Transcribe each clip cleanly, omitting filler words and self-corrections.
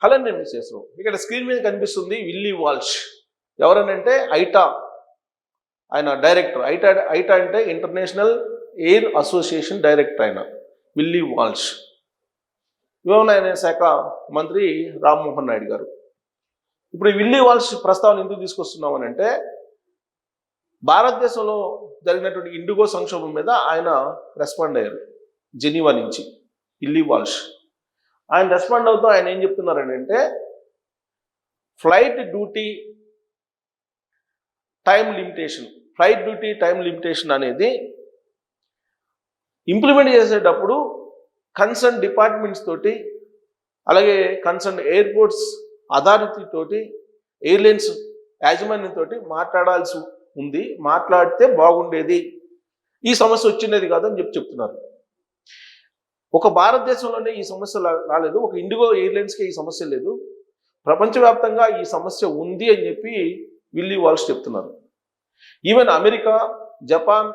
Hello నేను చేసాం. ఇక్కడ స్క్రీన్ మీద కనిపిస్తుంది విల్లీ వాల్ష్. ఎవరనంటే ఐటా ఆయన డైరెక్టర్. ఐటా అంటే ఇంటర్నేషనల్ ఎయిర్ అసోసియేషన్ డైరెక్టర్ ఆయన విల్లీ వాల్ష్. వ్యవసాయ శాఖ మంత్రి రామ్మోహన్ నాయుడు గారు. ఇప్పుడు ఈ విల్లీ వాల్ష్ ప్రస్తావన ఎందుకు తీసుకొస్తున్నామనంటే భారతదేశంలో జరిగినటువంటి ఇండిగో సంక్షోభం మీద ఆయన రెస్పాండ్ అయ్యారు జెనీవా నుంచి. విల్లీ వాల్ష్ ఆయన రెస్పాండ్ అవుతూ ఆయన ఏం చెప్తున్నారనంటే ఫ్లైట్ డ్యూటీ టైం లిమిటేషన్ అనేది ఇంప్లిమెంట్ చేసేటప్పుడు కన్సర్న్ డిపార్ట్మెంట్స్ తోటి అలాగే కన్సర్న్ ఎయిర్పోర్ట్స్ అథారిటీ తోటి ఎయిర్లైన్స్ యాజమాన్యంతో మాట్లాడాల్సి ఉంది. మాట్లాడితే బాగుండేది, ఈ సమస్య వచ్చినది కాదని చెప్తున్నారు. ఒక భారతదేశంలోనే ఈ సమస్య రాలేదు, ఒక ఇండిగో ఎయిర్లైన్స్కి ఈ సమస్య లేదు, ప్రపంచవ్యాప్తంగా ఈ సమస్య ఉంది అని చెప్పి విల్లీ వాల్ష్ చెప్తున్నారు. ఈవెన్ అమెరికా, జపాన్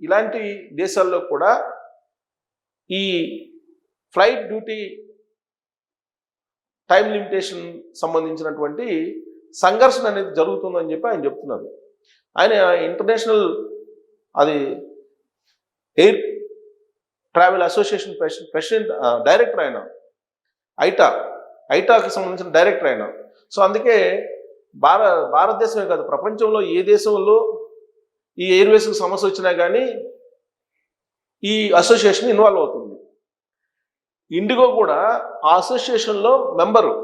ఇలాంటి దేశాల్లో కూడా ఈ ఫ్లైట్ డ్యూటీ టైం లిమిటేషన్ సంబంధించినటువంటి సంఘర్షణ అనేది జరుగుతుందని చెప్పి ఆయన చెప్తున్నారు. ఆయన international air travel association president director ఆయన. ఐటాకి సంబంధించిన డైరెక్టర్ ఆయన. సో అందుకే భారతదేశమే కాదు, ప్రపంచంలో ఏ దేశంలో ఈ ఎయిర్వేస్కి సమస్య వచ్చినా కానీ ఈ అసోసియేషన్ ఇన్వాల్వ్ అవుతుంది. ఇండిగో కూడా ఆ అసోసియేషన్లో మెంబరు.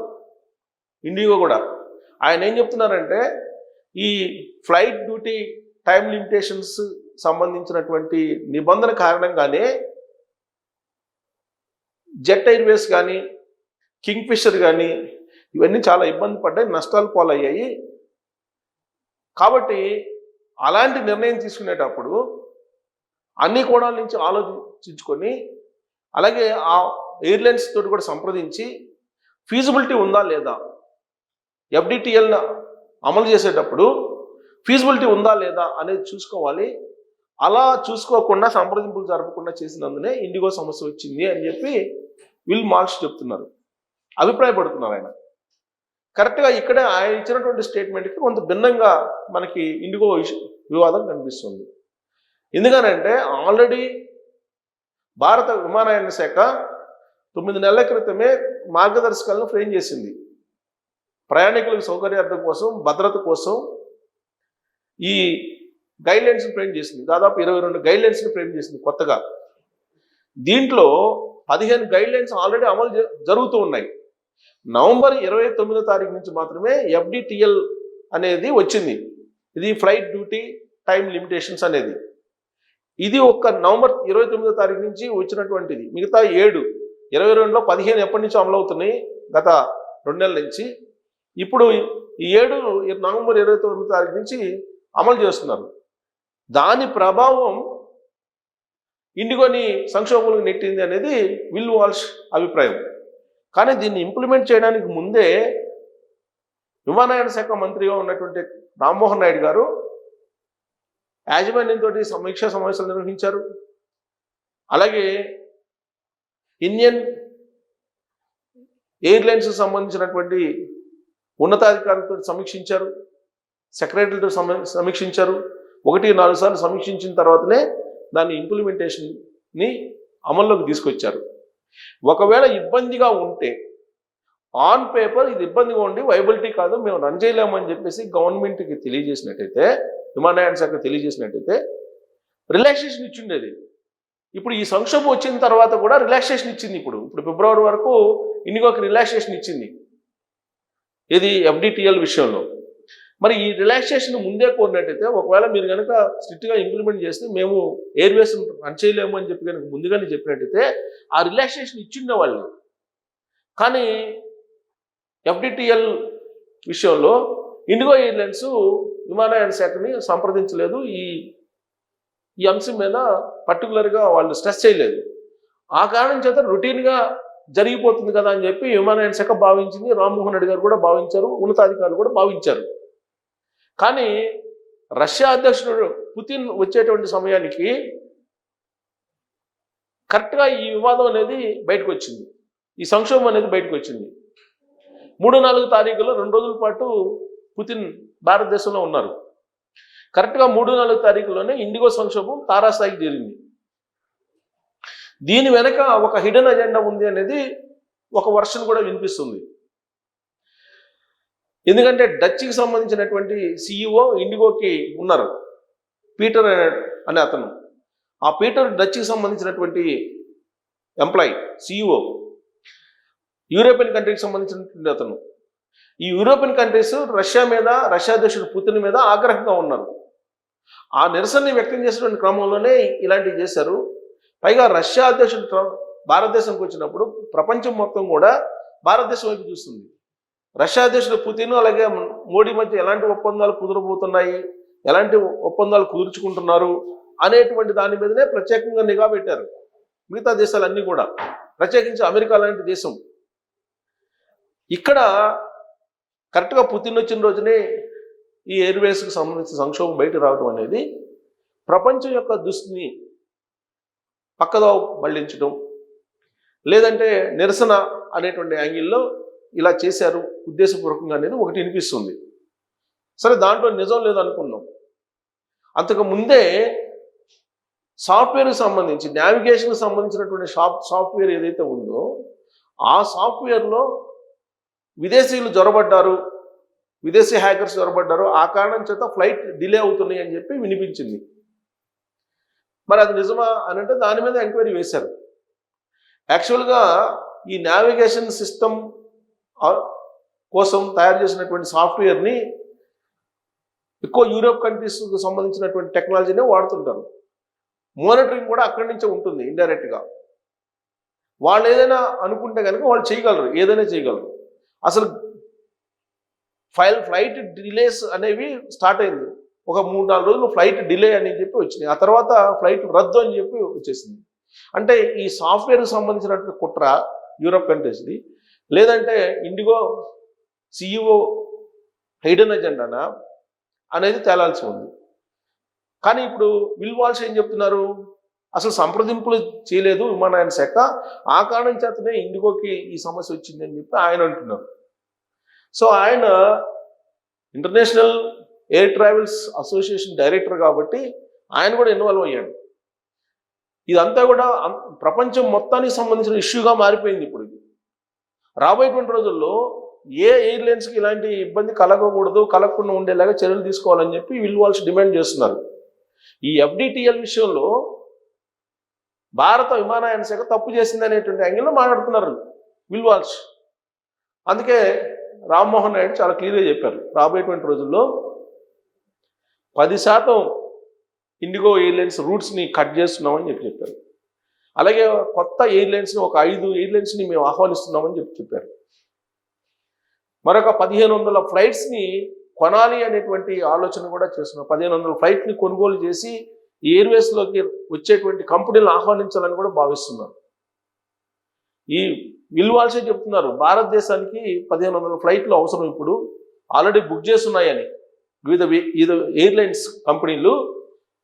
ఇండిగో కూడా ఆయన ఏం చెప్తున్నారంటే ఈ ఫ్లైట్ డ్యూటీ టైం లిమిటేషన్స్ సంబంధించినటువంటి నిబంధన కారణంగానే జెట్ ఎయిర్వేస్ కానీ కింగ్ ఫిషర్ కానీ ఇవన్నీ చాలా ఇబ్బంది పడ్డాయి, నష్టాలు పాలయ్యాయి. కాబట్టి అలాంటి నిర్ణయం తీసుకునేటప్పుడు అన్ని కోణాల నుంచి ఆలోచించుకొని అలాగే ఆ ఎయిర్లైన్స్ తోటి కూడా సంప్రదించి ఫీజిబిలిటీ ఉందా లేదా, ఎఫ్డిటిఎల్ అమలు చేసేటప్పుడు ఫీజిబిలిటీ ఉందా లేదా అనేది చూసుకోవాలి. అలా చూసుకోకుండా సంప్రదింపులు జరపకుండా చేసినందునే ఇండిగో సమస్య వచ్చింది అని చెప్పి విల్ వాల్ష్ చెప్తున్నారు, అభిప్రాయపడుతున్నారు ఆయన. కరెక్ట్గా ఇక్కడే ఆయన ఇచ్చినటువంటి స్టేట్మెంట్కి కొంత భిన్నంగా మనకి ఇండిగో వివాదం కనిపిస్తుంది. ఎందుకనంటే ఆల్రెడీ భారత విమానయాన శాఖ 9 నెలల క్రితమే మార్గదర్శకాలను ఫ్రేమ్ చేసింది. ప్రయాణికులకు సౌకర్యార్థం కోసం, భద్రత కోసం ఈ గైడ్లైన్స్ని ఫ్రేమ్ చేసింది. దాదాపు 22 గైడ్లైన్స్ని ఫ్రేమ్ చేసింది కొత్తగా. దీంట్లో 15 గైడ్లైన్స్ ఆల్రెడీ అమలు జరుగుతూ ఉన్నాయి. నవంబర్ 29వ తారీఖు నుంచి మాత్రమే ఎఫ్డిటిఎల్ అనేది వచ్చింది. ఇది ఫ్లైట్ డ్యూటీ టైం లిమిటేషన్స్ అనేది. ఇది ఒక్క నవంబర్ 29వ తారీఖు నుంచి వచ్చినటువంటిది. మిగతా 7, 22లో 15 ఎప్పటి నుంచి అమలు అవుతున్నాయి, గత 2 నెలల నుంచి. ఇప్పుడు ఈ 7 నవంబర్ 29వ తారీఖు నుంచి అమలు చేస్తున్నారు. దాని ప్రభావం ఇండిగోని సంక్షోభంలో నెట్టింది అనేది విల్ వాల్ష్ అభిప్రాయం. కానీ దీన్ని ఇంప్లిమెంట్ చేయడానికి ముందే విమానయాన శాఖ మంత్రిగా ఉన్నటువంటి రామ్మోహన్ నాయుడు గారు యాజమాన్యంతో సమీక్షా సమావేశాలు నిర్వహించారు. అలాగే ఇండియన్ ఎయిర్లైన్స్ సంబంధించినటువంటి ఉన్నతాధికారులతో సమీక్షించారు, సెక్రటరీతో సమీక్షించారు. 1-4 సార్లు సమీక్షించిన తర్వాతనే దాని ఇంప్లిమెంటేషన్ని అమల్లోకి తీసుకొచ్చారు. ఒకవేళ ఇబ్బందిగా ఉంటే ఆన్ పేపర్ ఇది ఇబ్బందిగా ఉండి వైబిలిటీ కాదు, మేము రన్ చేయలేమని చెప్పేసి గవర్నమెంట్కి తెలియజేసినట్టయితే, విమానయాన శాఖ తెలియజేసినట్టయితే రిలాక్సేషన్ ఇచ్చిండేది. ఇప్పుడు ఈ సంక్షోభం వచ్చిన తర్వాత కూడా రిలాక్సేషన్ ఇచ్చింది. ఇప్పుడు ఫిబ్రవరి వరకు ఇండిగోకి రిలాక్సేషన్ ఇచ్చింది, ఇది ఎఫ్డిటిఎల్ విషయంలో. మరి ఈ రిలాక్సేషన్ ముందే కోరినట్టయితే, ఒకవేళ మీరు కనుక స్ట్రిక్ట్గా ఇంప్లిమెంట్ చేస్తే మేము ఎయిర్వేస్ రన్ చేయలేము అని చెప్పి కనుక ముందుగానే చెప్పినట్టయితే ఆ రిలాక్సేషన్ ఇచ్చిండే వాళ్ళు. కానీ ఎఫ్డిటిఎల్ విషయంలో ఇండిగో ఎయిర్లైన్స్ విమానయాన శాఖని సంప్రదించలేదు, ఈ అంశం మీద పర్టికులర్గా వాళ్ళు స్ట్రెస్ చేయలేదు. ఆ కారణం చేత రొటీన్గా జరిగిపోతుంది కదా అని చెప్పి విమానయాన శాఖ భావించింది, రామ్మోహన్ రెడ్డి గారు కూడా భావించారు, ఉన్నతాధికారులు కూడా భావించారు. కానీ రష్యా అధ్యక్షుడు పుతిన్ వచ్చేటువంటి సమయానికి కరెక్ట్గా ఈ వివాదం అనేది బయటకు వచ్చింది, ఈ సంక్షోభం అనేది బయటకు వచ్చింది. 3-4 తారీఖులో 2 రోజుల పాటు పుతిన్ భారతదేశంలో ఉన్నారు. కరెక్ట్గా 3-4 తారీఖులోనే ఇండిగో సంక్షోభం తారాస్థాయికి చేరింది. దీని వెనక ఒక హిడెన్ అజెండా ఉంది అనేది ఒక వర్షన్ కూడా వినిపిస్తుంది. ఎందుకంటే డచ్కి సంబంధించినటువంటి CEO ఇండిగోకి ఉన్నారు, పీటర్ అనే అతను. ఆ పీటర్ డచ్కి సంబంధించినటువంటి ఎంప్లాయీ, CEO, యూరోపియన్ కంట్రీకి సంబంధించినటువంటి అతను. ఈ యూరోపియన్ కంట్రీస్ రష్యా మీద, రష్యా అధ్యక్షుడు పుతిన్ మీద ఆగ్రహంగా ఉన్నారు. ఆ నిరసనని వ్యక్తం చేసినటువంటి క్రమంలోనే ఇలాంటివి చేశారు. పైగా రష్యా అధ్యక్షుడు భారతదేశానికి వచ్చినప్పుడు ప్రపంచం మొత్తం కూడా భారతదేశం వైపు చూస్తుంది. రష్యా అధ్యక్షుడు పుతిన్ అలాగే మోడీ మధ్య ఎలాంటి ఒప్పందాలు కుదరబోతున్నాయి, ఎలాంటి ఒప్పందాలు కుదుర్చుకుంటున్నారు అనేటువంటి దాని మీదనే ప్రత్యేకంగా నిఘా పెట్టారు మిగతా దేశాలన్నీ కూడా, ప్రత్యేకించి అమెరికా లాంటి దేశం. ఇక్కడ కరెక్ట్గా పుతిన్ వచ్చిన రోజునే ఈ ఎయిర్వేస్కి సంబంధించిన సంక్షోభం బయట రావడం అనేది ప్రపంచం యొక్క దృష్టిని పక్కదో మళ్లించడం, లేదంటే నిరసన అనేటువంటి యాంగిల్లో ఇలా చేశారు ఉద్దేశపూర్వకంగా అనేది ఒకటి వినిపిస్తుంది. సరే, దాంట్లో నిజం లేదనుకున్నాం. అంతకు ముందే సాఫ్ట్వేర్కి సంబంధించి, నావిగేషన్కి సంబంధించినటువంటి సాఫ్ట్వేర్ ఏదైతే ఉందో ఆ సాఫ్ట్వేర్లో విదేశీయులు జొరబడ్డారు, విదేశీ హ్యాకర్స్ జొరబడ్డారు, ఆ కారణం చేత ఫ్లైట్ డిలే అవుతున్నాయి అని చెప్పి వినిపించింది. మరి అది నిజమా అని అంటే దాని మీద ఎంక్వైరీ వేశారు. యాక్చువల్గా ఈ నావిగేషన్ సిస్టమ్ కోసం తయారు చేసినటువంటి సాఫ్ట్వేర్ని ఎక్కువ యూరోప్ కంట్రీస్కి సంబంధించినటువంటి టెక్నాలజీనే వాడుతుంటారు. మానిటరింగ్ కూడా అక్కడి నుంచే ఉంటుంది ఇండైరెక్ట్గా. వాళ్ళు ఏదైనా అనుకుంటే కనుక వాళ్ళు చేయగలరు, ఏదైనా చేయగలరు. అసలు ఫ్లైట్ డిలేస్ అనేవి స్టార్ట్ అయింది. ఒక 3-4 రోజులు ఫ్లైట్ డిలే అని చెప్పి వచ్చినాయి. ఆ తర్వాత ఫ్లైట్ రద్దు అని చెప్పి వచ్చేసింది. అంటే ఈ సాఫ్ట్వేర్కి సంబంధించినటువంటి కుట్ర యూరోప్ కంట్రీస్ది, లేదంటే ఇండిగో CEO హైడెన్ అజెండానా అనేది తేలాల్సి ఉంది. కానీ ఇప్పుడు విల్-వాల్ష్ ఏం చెప్తున్నారు, అసలు సంప్రదింపులు చేయలేదు విమానయాన శాఖ, ఆ కారణం చేతనే ఇండిగోకి ఈ సమస్య వచ్చింది అని చెప్పి ఆయన అంటున్నారు. సో ఆయన international air travels association director కాబట్టి ఆయన కూడా ఇన్వాల్వ్ అయ్యాడు. ఇదంతా కూడా ప్రపంచం మొత్తానికి సంబంధించిన ఇష్యూగా మారిపోయింది. ఇప్పుడు ఇది రాబోయేటువంటి రోజుల్లో ఏ ఎయిర్లైన్స్కి ఇలాంటి ఇబ్బంది కలగకూడదు, కలగకుండా ఉండేలాగా చర్యలు తీసుకోవాలని చెప్పి విల్-వాల్ష్ డిమాండ్ చేస్తున్నారు. ఈ FDTL విషయంలో భారత విమానయాన శాఖ తప్పు చేసింది అనేటువంటి యాంగిల్లో మాట్లాడుతున్నారు విల్-వాల్ష్. అందుకే రామ్మోహన్ నాయుడు చాలా క్లియర్గా చెప్పారు, రాబోయేటువంటి రోజుల్లో 10% ఇండిగో ఎయిర్లైన్స్ రూట్స్ని కట్ చేస్తున్నామని చెప్పారు. అలాగే కొత్త ఎయిర్లైన్స్ని ఒక 5 ఎయిర్లైన్స్ని మేము ఆహ్వానిస్తున్నామని చెప్పారు. మరొక 1500 ఫ్లైట్స్ని కొనాలి అనేటువంటి ఆలోచన కూడా చేస్తున్నారు. 1500 ఫ్లైట్ని కొనుగోలు చేసి ఎయిర్వేస్లోకి వచ్చేటువంటి కంపెనీలను ఆహ్వానించాలని కూడా భావిస్తున్నారు. ఈ విల్-వాల్షే చెప్తున్నారు, భారతదేశానికి 1500 ఫ్లైట్లు అవసరం, ఇప్పుడు ఆల్రెడీ బుక్ చేస్తున్నాయని వివిధ ఎయిర్లైన్స్ కంపెనీలు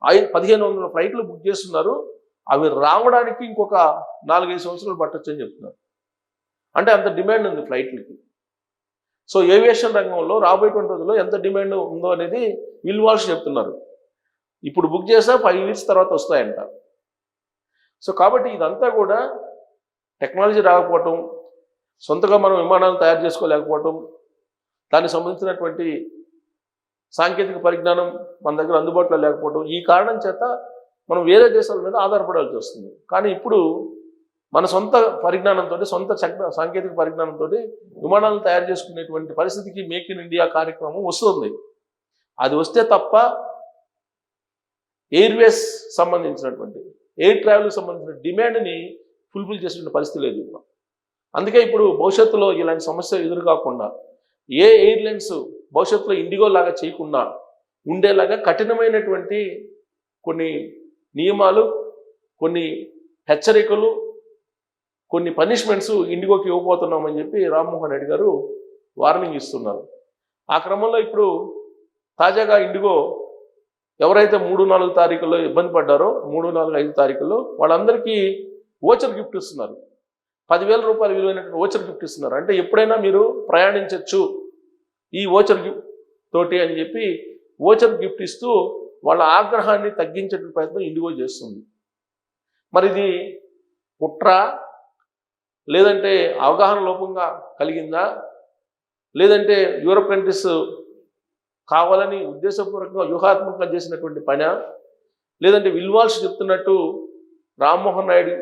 1500 ఫ్లైట్లు బుక్ చేస్తున్నారు. అవి రావడానికి ఇంకొక 4-5 సంవత్సరాలు పట్టొచ్చు అని చెప్తున్నారు. అంటే అంత డిమాండ్ ఉంది ఫ్లైట్లకి. సో ఏవియేషన్ రంగంలో రాబోయేటువంటి రోజుల్లో ఎంత డిమాండ్ ఉందో అనేది విల్-వాల్ష్ చెప్తున్నారు. ఇప్పుడు బుక్ చేస్తే 5 వీక్స్ తర్వాత వస్తాయంట. సో కాబట్టి ఇదంతా కూడా టెక్నాలజీ రాకపోవటం, సొంతగా మనం విమానాలు తయారు చేసుకోలేకపోవటం, దానికి సంబంధించినటువంటి సాంకేతిక పరిజ్ఞానం మన దగ్గర అందుబాటులో లేకపోవడం, ఈ కారణం చేత మనం వేరే దేశాల మీద ఆధారపడాల్సి వస్తుంది. కానీ ఇప్పుడు మన సొంత పరిజ్ఞానంతో, సొంత సాంకేతిక పరిజ్ఞానంతో విమానాలను తయారు చేసుకునేటువంటి పరిస్థితికి మేక్ ఇన్ ఇండియా కార్యక్రమం వస్తుంది. అది వస్తే తప్ప ఎయిర్వేస్ సంబంధించినటువంటి, ఎయిర్ ట్రావెల్కి సంబంధించిన డిమాండ్ని ఫుల్ఫిల్ చేసిన పరిస్థితి లేదు. అందుకే ఇప్పుడు భవిష్యత్తులో ఇలాంటి సమస్య ఎదురు కాకుండా ఏ ఎయిర్లైన్స్ భవిష్యత్తులో ఇండిగో లాగా చేయకుండా ఉండేలాగా కఠినమైనటువంటి కొన్ని నియమాలు, కొన్ని హెచ్చరికలు, కొన్ని పనిష్మెంట్స్ ఇండిగోకి ఇవ్వబోతున్నామని చెప్పి రామ్మోహన్ రెడ్డి గారు వార్నింగ్ ఇస్తున్నారు. ఆ క్రమంలో ఇప్పుడు తాజాగా ఇండిగో ఎవరైతే 3-4 తారీఖుల్లో ఇబ్బంది పడ్డారో, 3, 4, 5 తారీఖుల్లో వాళ్ళందరికీ ఓచర్ గిఫ్ట్ ఇస్తున్నారు. 10,000 రూపాయలు విలువైనటువంటి ఓచర్ గిఫ్ట్ ఇస్తున్నారు. అంటే ఎప్పుడైనా మీరు ప్రయాణించవచ్చు ఈ ఓచర్ గిఫ్ట్ తోటి అని చెప్పి ఓచర్ గిఫ్ట్ ఇస్తూ వాళ్ళ ఆగ్రహాన్ని తగ్గించే ప్రయత్నం ఇండిగో చేస్తుంది. మరి ఇది కుట్ర, లేదంటే అవగాహన లోపంగా కలిగిందా, లేదంటే యూరప్ కంట్రీస్ కావాలని ఉద్దేశపూర్వకంగా వ్యూహాత్మకంగా చేసినటువంటి పని, లేదంటే విల్వాల్స్ చెప్తున్నట్టు రామ్మోహన్ నాయుడు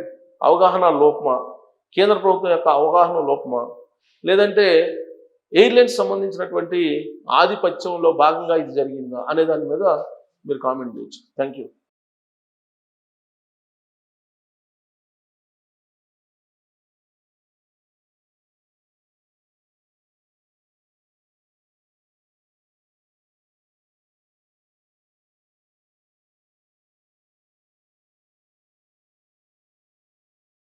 అవగాహన లోపమా, కేంద్ర ప్రభుత్వం యొక్క అవగాహన లోపమా, లేదంటే ఎయిర్లైన్స్ సంబంధించినటువంటి ఆధిపత్యంలో భాగంగా ఇది జరిగిందా అనే దాని మీద మీరు కామెంట్ చేయొచ్చు. Thank you.